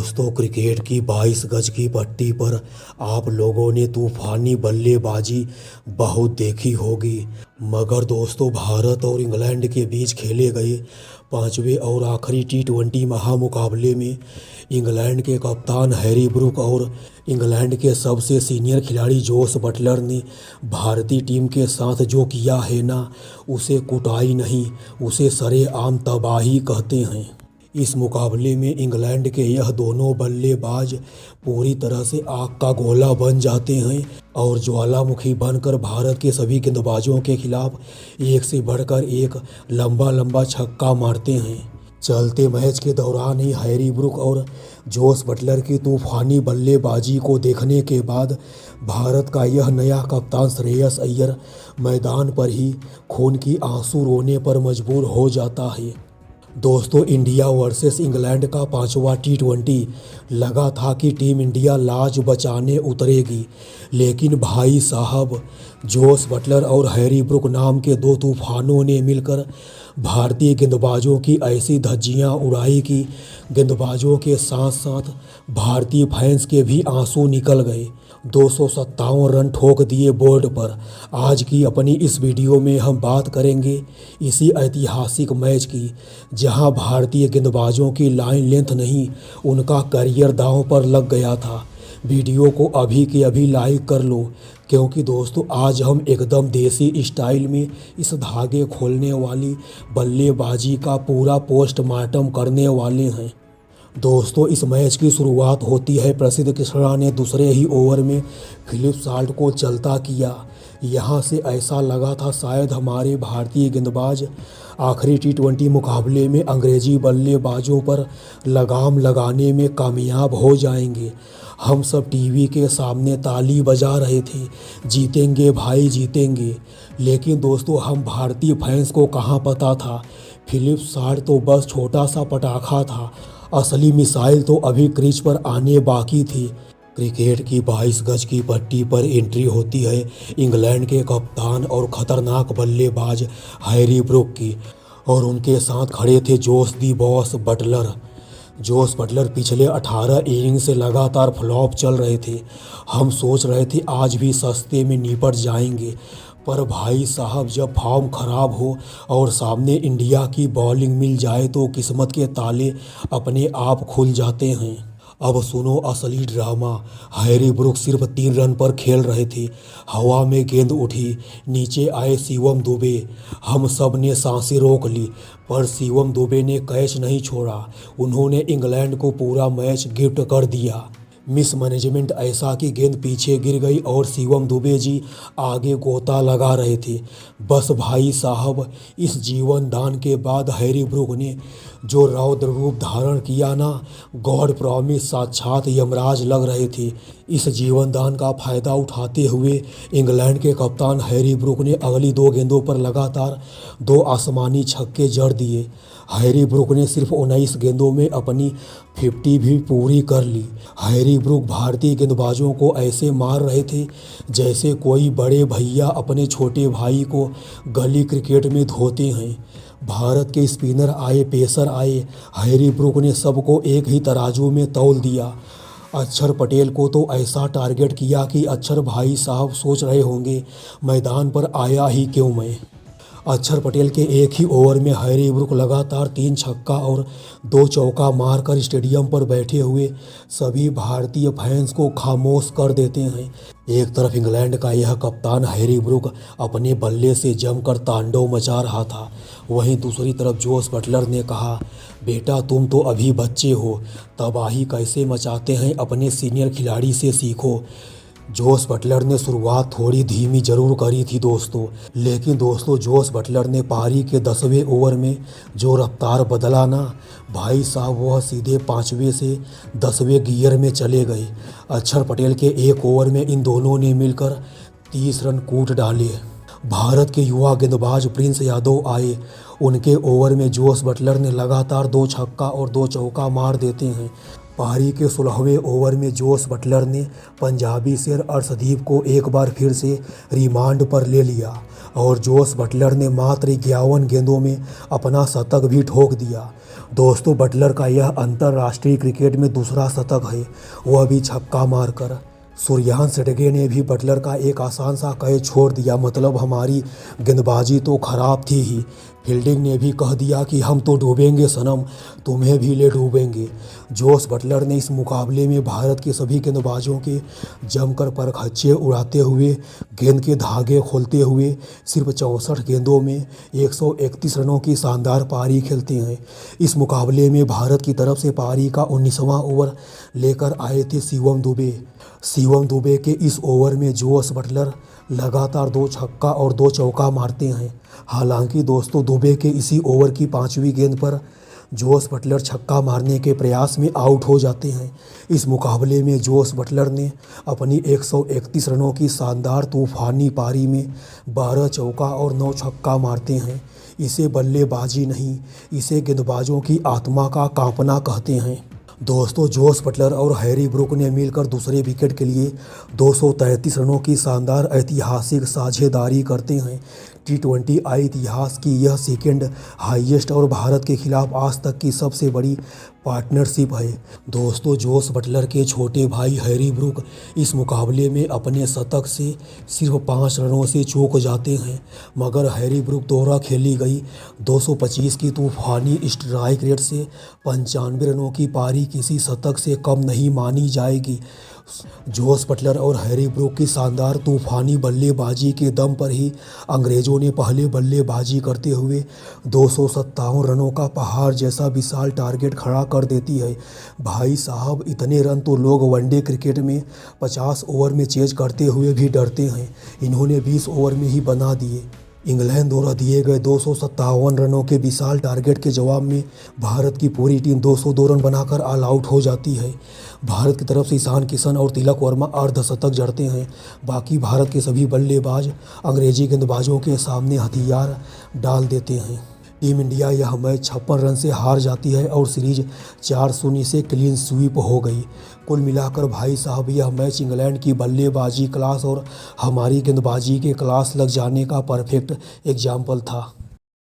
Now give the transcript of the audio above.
दोस्तों, क्रिकेट की 22 गज की पट्टी पर आप लोगों ने तूफानी बल्लेबाजी बहुत देखी होगी। मगर दोस्तों, भारत और इंग्लैंड के बीच खेले गए पांचवें और आखिरी टी20 महामुकाबले में इंग्लैंड के कप्तान हैरी ब्रूक और इंग्लैंड के सबसे सीनियर खिलाड़ी जोस बटलर ने भारतीय टीम के साथ जो किया है ना, उसे कुटाई नहीं, उसे सरेआम तबाही कहते हैं। इस मुकाबले में इंग्लैंड के यह दोनों बल्लेबाज पूरी तरह से आग का गोला बन जाते हैं और ज्वालामुखी बनकर भारत के सभी गेंदबाजों के खिलाफ एक से बढ़कर एक लंबा लंबा छक्का मारते हैं। चलते मैच के दौरान ही हैरी ब्रूक और जोस बटलर की तूफानी बल्लेबाजी को देखने के बाद भारत का यह नया कप्तान श्रेयस अय्यर मैदान पर ही खून की आंसू रोने पर मजबूर हो जाता है। दोस्तों, इंडिया वर्सेस इंग्लैंड का पांचवा टी20 लगा था कि टीम इंडिया लाज बचाने उतरेगी, लेकिन भाई साहब जोस बटलर और हैरी ब्रूक नाम के दो तूफानों ने मिलकर भारतीय गेंदबाजों की ऐसी धज्जियां उड़ाई कि गेंदबाजों के साथ साथ भारतीय फैंस के भी आंसू निकल गए। 257 रन ठोक दिए बोर्ड पर। आज की अपनी इस वीडियो में हम बात करेंगे इसी ऐतिहासिक मैच की, जहां भारतीय गेंदबाजों की लाइन लेंथ नहीं, उनका करियर दांव पर लग गया था। वीडियो को अभी के अभी लाइक कर लो, क्योंकि दोस्तों आज हम एकदम देसी स्टाइल में इस धागे खोलने वाली बल्लेबाजी का पूरा पोस्टमार्टम करने वाले हैं। दोस्तों, इस मैच की शुरुआत होती है प्रसिद्ध कृष्णा ने दूसरे ही ओवर में फिलिप साल्ट को चलता किया। यहां से ऐसा लगा था शायद हमारे भारतीय गेंदबाज आखिरी टी20 मुकाबले में अंग्रेजी बल्लेबाजों पर लगाम लगाने में कामयाब हो जाएंगे। हम सब टीवी के सामने ताली बजा रहे थे, जीतेंगे भाई जीतेंगे। लेकिन दोस्तों, हम भारतीय फैंस को कहाँ पता था, फिलिप साल्ट तो बस छोटा सा पटाखा था, असली मिसाइल तो अभी क्रीज पर आने बाकी थी। क्रिकेट की 22 गज की पट्टी पर एंट्री होती है इंग्लैंड के कप्तान और खतरनाक बल्लेबाज हैरी ब्रूक की, और उनके साथ खड़े थे जोस दी बॉस बटलर। जोस बटलर पिछले 18 इनिंग से लगातार फ्लॉप चल रहे थे। हम सोच रहे थे आज भी सस्ते में निपट जाएंगे, पर भाई साहब जब फॉर्म खराब हो और सामने इंडिया की बॉलिंग मिल जाए तो किस्मत के ताले अपने आप खुल जाते हैं। अब सुनो असली ड्रामा। हैरी ब्रूक सिर्फ 3 रन पर खेल रहे थे। हवा में गेंद उठी, नीचे आए शिवम दुबे। हम सब ने सांसें रोक ली, पर शिवम दुबे ने कैच नहीं छोड़ा। उन्होंने इंग्लैंड को पूरा मैच गिफ्ट कर दिया। मिसमैनेजमेंट ऐसा कि गेंद पीछे गिर गई और शिवम दुबे जी आगे गोता लगा रहे थे। बस भाई साहब, इस जीवन दान के बाद हैरी ब्रूक ने जो रौद्र रूप धारण किया ना, गॉड प्रॉमिस साक्षात यमराज लग रहे थे। इस जीवन दान का फायदा उठाते हुए इंग्लैंड के कप्तान हैरी ब्रूक ने अगली 2 गेंदों पर लगातार 2 आसमानी छक्के जड़ दिए। हैरी ब्रूक ने सिर्फ 19 गेंदों में अपनी 50 भी पूरी कर ली। हैरी ब्रूक भारतीय गेंदबाजों को ऐसे मार रहे थे जैसे कोई बड़े भैया अपने छोटे भाई को गली क्रिकेट में धोते हैं। भारत के स्पिनर आए, पेसर आए, हैरी ब्रूक ने सबको एक ही तराजू में तौल दिया। अक्षर पटेल को तो ऐसा टारगेट किया कि अक्षर भाई साहब सोच रहे होंगे मैदान पर आया ही क्यों मैं। अक्षर पटेल के एक ही ओवर में हैरी ब्रूक लगातार 3 छक्का और 2 चौका मारकर स्टेडियम पर बैठे हुए सभी भारतीय फैंस को खामोश कर देते हैं। एक तरफ इंग्लैंड का यह कप्तान हैरी ब्रूक अपने बल्ले से जमकर तांडव मचा रहा था, वहीं दूसरी तरफ जोस बटलर ने कहा, बेटा तुम तो अभी बच्चे हो, तबाही कैसे मचाते हैं अपने सीनियर खिलाड़ी से सीखो। जोस बटलर ने शुरुआत थोड़ी धीमी जरूर करी थी दोस्तों, लेकिन दोस्तों जोस बटलर ने पारी के 10वें ओवर में जो रफ्तार बदला ना, भाई साहब वह सीधे 5वें से 10वें गियर में चले गए। अक्षर पटेल के एक ओवर में इन दोनों ने मिलकर 30 रन कूट डाले। भारत के युवा गेंदबाज प्रिंस यादव आए। उनके ओवर में जोस बटलर ने लगातार 2 छक्का और 2 चौका मार देते हैं। पारी के 16वें ओवर में जोस बटलर ने पंजाबी शेर अर्शदीप को एक बार फिर से रिमांड पर ले लिया और जोस बटलर ने मात्र 51 गेंदों में अपना शतक भी ठोक दिया। दोस्तों, बटलर का यह अंतर्राष्ट्रीय क्रिकेट में दूसरा शतक है, वह भी छक्का मारकर। सूर्यान सेठगे ने भी बटलर का एक आसान सा कैच छोड़ दिया, मतलब हमारी गेंदबाजी तो खराब थी ही। फील्डिंग ने भी कह दिया कि हम तो डूबेंगे सनम, तुम्हें भी ले डूबेंगे। जोस बटलर ने इस मुकाबले में भारत के सभी गेंदबाजों के जमकर परखच्चे उड़ाते हुए, गेंद के धागे खोलते हुए सिर्फ 64 गेंदों में 131 रनों की शानदार पारी खेलते हैं। इस मुकाबले में भारत की तरफ से पारी का 19वां ओवर लेकर आए थे शिवम दुबे। शिवम दुबे के इस ओवर में जोस बटलर लगातार 2 छक्का और 2 चौका मारते हैं। हालांकि दोस्तों, दुबे के इसी ओवर की 5वीं गेंद पर जोस बटलर छक्का मारने के प्रयास में आउट हो जाते हैं। इस मुकाबले में जोस बटलर ने अपनी 131 रनों की शानदार तूफानी पारी में 12 चौका और 9 छक्का मारते हैं। इसे बल्लेबाजी नहीं, इसे गेंदबाजों की आत्मा का कांपना कहते हैं। दोस्तों, जोस बटलर और हैरी ब्रूक ने मिलकर दूसरे विकेट के लिए 233 रनों की शानदार ऐतिहासिक साझेदारी करते हैं। T20 इतिहास की यह सेकंड हाईएस्ट और भारत के खिलाफ आज तक की सबसे बड़ी पार्टनरशिप है। दोस्तों, जोस बटलर के छोटे भाई हैरी ब्रूक इस मुकाबले में अपने शतक से सिर्फ 5 रनों से चूक जाते हैं, मगर हैरी ब्रूक द्वारा खेली गई 225 की तूफानी स्ट्राइक रेट से 95 रनों की पारी किसी शतक से कम नहीं मानी जाएगी। जोस बटलर और हैरी ब्रूक की शानदार तूफानी बल्लेबाजी के दम पर ही अंग्रेज़ों ने पहले बल्लेबाजी करते हुए 257 रनों का पहाड़ जैसा विशाल टारगेट खड़ा कर देती है। भाई साहब, इतने रन तो लोग वनडे क्रिकेट में 50 ओवर में चेज करते हुए भी डरते हैं, इन्होंने 20 ओवर में ही बना दिए। इंग्लैंड द्वारा दिए गए 257 रनों के विशाल टारगेट के जवाब में भारत की पूरी टीम 202 रन बनाकर ऑल आउट हो जाती है। भारत की तरफ से ईशान किशन और तिलक वर्मा अर्धशतक जड़ते हैं। बाकी भारत के सभी बल्लेबाज अंग्रेजी गेंदबाजों के सामने हथियार डाल देते हैं। टीम इंडिया यह मैच 56 रन से हार जाती है और सीरीज 4-0 से क्लीन स्वीप हो गई। कुल मिलाकर भाई साहब, यह मैच इंग्लैंड की बल्लेबाजी क्लास और हमारी गेंदबाजी के क्लास लग जाने का परफेक्ट एग्जाम्पल था।